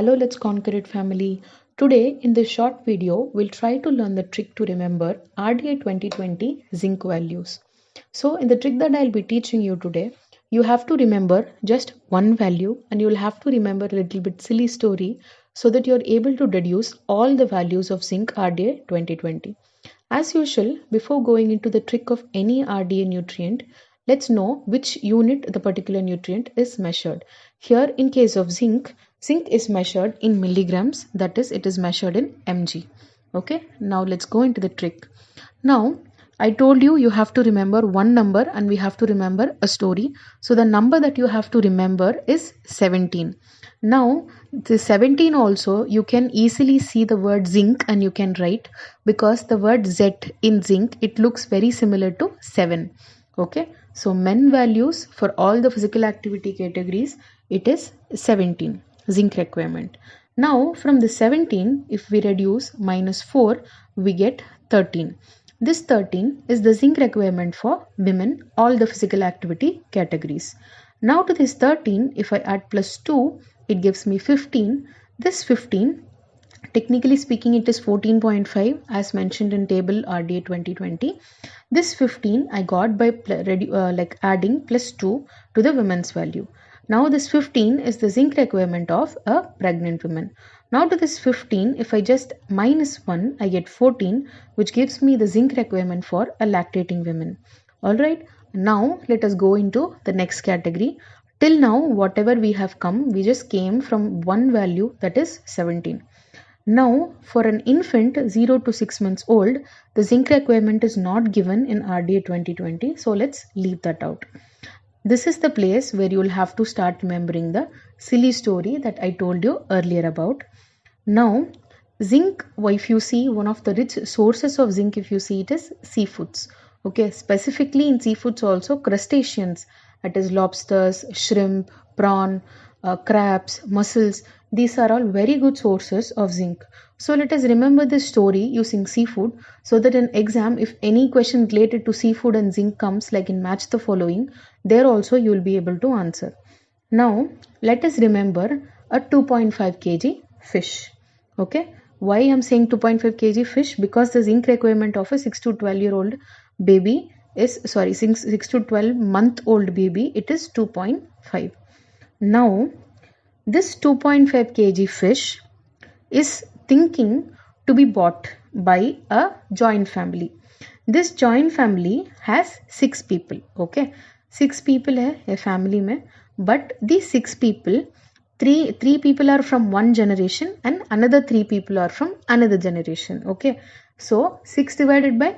Hello, Let's Conquer It family. Today, in this short video, we'll try to learn the trick to remember RDA 2020 zinc values. So, in the trick that I'll be teaching you today, you have to remember just one value and you'll have to remember a little bit silly story so that you're able to deduce all the values of zinc RDA 2020. As usual, before going into the trick of any RDA nutrient, let's know which unit the particular nutrient is measured. Here, in case of zinc, zinc is measured in milligrams, that is, it is measured in mg. Okay, now let's go into the trick. Now, I told you have to remember one number and we have to remember a story. So, the number that you have to remember is 17. Now, the 17 also, you can easily see the word zinc and you can write because the word Z in zinc, it looks very similar to 7. Okay, so men values for all the physical activity categories, it is 17 zinc requirement. Now, from the 17, if we reduce minus 4, we get 13. This 13 is the zinc requirement for women, all the physical activity categories. Now to this 13, if I add plus 2, it gives me 15. This 15, technically speaking, it is 14.5 as mentioned in table RDA 2020. This 15 I got by adding plus 2 to the women's value. Now this 15 is the zinc requirement of a pregnant woman. Now to this 15, if I just minus 1, I get 14, which gives me the zinc requirement for a lactating woman. Alright, now let us go into the next category. Till now, whatever we have come, we just came from one value, that is 17. Now, for an infant 0 to 6 months old, the zinc requirement is not given in RDA 2020. So let's leave that out. This is the place where you will have to start remembering the silly story that I told you earlier about. Now, zinc, if you see one of the rich sources of zinc, if you see it is seafoods. Okay, specifically in seafoods also crustaceans, that is lobsters, shrimp, prawn, crabs, mussels. These are all very good sources of zinc. So let us remember this story using seafood so that in exam, if any question related to seafood and zinc comes like in match the following, there also you will be able to answer. Now let us remember a 2.5 kg fish. Okay, why I am saying 2.5 kg fish? Because the zinc requirement of a 6 to 12 year old baby is 6 to 12 month old baby, it is 2.5. Now this 2.5 kg fish is thinking to be bought by a joint family. This joint family has 6 people. Okay, 6 people hai a family mein, but these 6 people, three people are from one generation and another 3 people are from another generation. Okay, so 6 divided by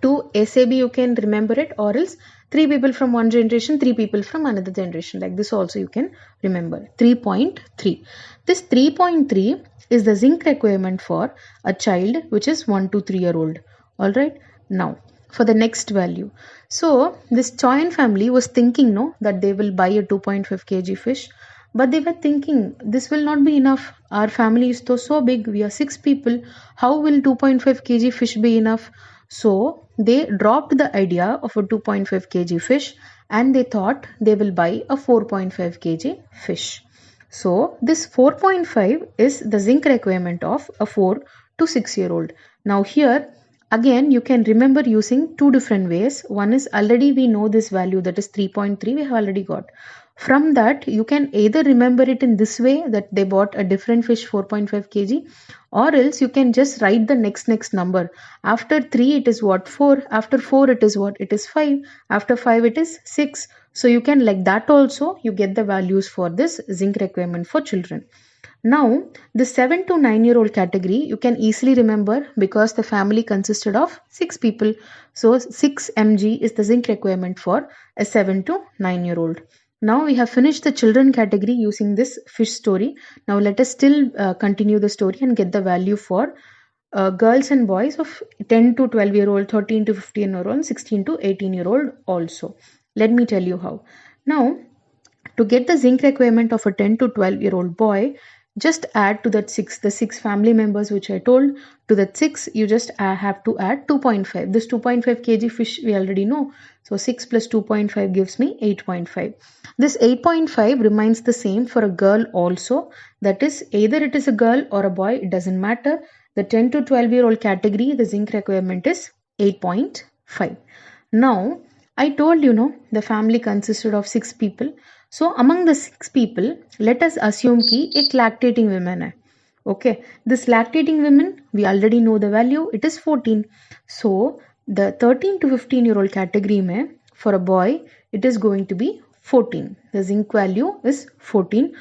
2 SAB, you can remember it, or else 3 people from one generation, 3 people from another generation. Like this also you can remember. 3.3. This 3.3 is the zinc requirement for a child which is 1 to 3 year old. Alright. Now for the next value. So this joint family was thinking that they will buy a 2.5 kg fish. But they were thinking this will not be enough. Our family is so big. We are 6 people. How will 2.5 kg fish be enough? So they dropped the idea of a 2.5 kg fish and they thought they will buy a 4.5 kg fish. So this 4.5 is the zinc requirement of a 4 to 6 year old. Now here again you can remember using two different ways. One is already we know this value, that is 3.3 we have already got. From that you can either remember it in this way that they bought a different fish 4.5 kg, or else you can just write the next number. After 3 it is what? 4. After 4 it is what? It is 5. After 5 it is 6. So you can like that also you get the values for this zinc requirement for children. Now the 7 to 9 year old category you can easily remember because the family consisted of 6 people. So 6 mg is the zinc requirement for a 7 to 9 year old. Now we have finished the children category using this fish story. Now let us still continue the story and get the value for girls and boys of 10 to 12 year old, 13 to 15 year old, 16 to 18 year old also. Let me tell you how. Now to get the zinc requirement of a 10 to 12 year old boy, just add to that 6, the 6 family members which I told. To that 6 you just have to add 2.5. This 2.5 kg fish we already know, so 6 plus 2.5 gives me 8.5. This 8.5 remains the same for a girl also, that is either it is a girl or a boy, it doesn't matter. The 10 to 12-year-old category, the zinc requirement is 8.5. Now I told the family consisted of 6 people. So among the 6 people, let us assume कि एक lactating women है. Okay, this lactating women, we already know the value, it is 14. So the 13 to 15-year-old category में, for a boy, it is going to be 14. The zinc value is 14.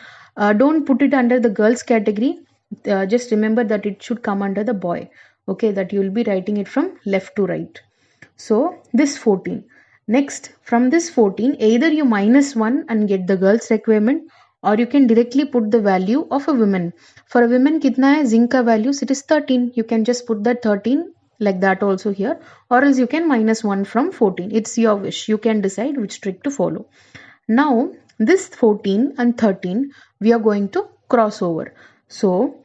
Don't put it under the girls category. Just remember that it should come under the boy. Okay, that you will be writing it from left to right. So this 14. Next, from this 14, either you minus 1 and get the girl's requirement, or you can directly put the value of a woman. For a woman, kitna hai zinc ka values? It is 13. You can just put that 13 like that also here, or else you can minus 1 from 14. It's your wish. You can decide which trick to follow. Now, this 14 and 13, we are going to cross over. So,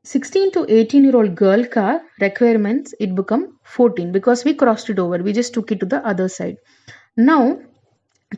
16 to 18-year-old girl ka requirements, it become 14 because we crossed it over. We just took it to the other side. Now,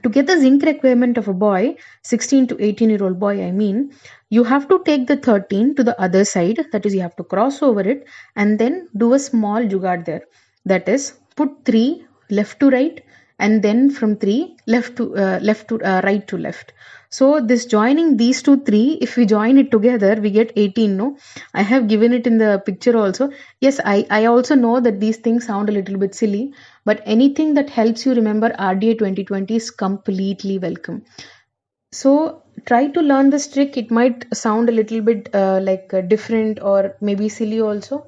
to get the zinc requirement of a boy, 16 to 18-year-old boy, I mean, you have to take the 13 to the other side. That is, you have to cross over it and then do a small jugaad there. That is, put 3 left to right and then from 3 left to right to left. So this joining these 3, if we join it together, we get 18. No, I have given it in the picture also. Yes, I also know that these things sound a little bit silly, but anything that helps you remember RDA 2020 is completely welcome. So try to learn this trick. It might sound a little bit different or maybe silly also.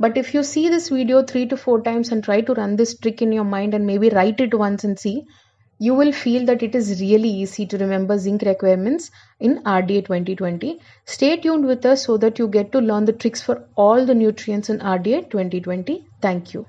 But if you see this video 3 to 4 times and try to run this trick in your mind and maybe write it once and see, you will feel that it is really easy to remember zinc requirements in RDA 2020. Stay tuned with us so that you get to learn the tricks for all the nutrients in RDA 2020. Thank you.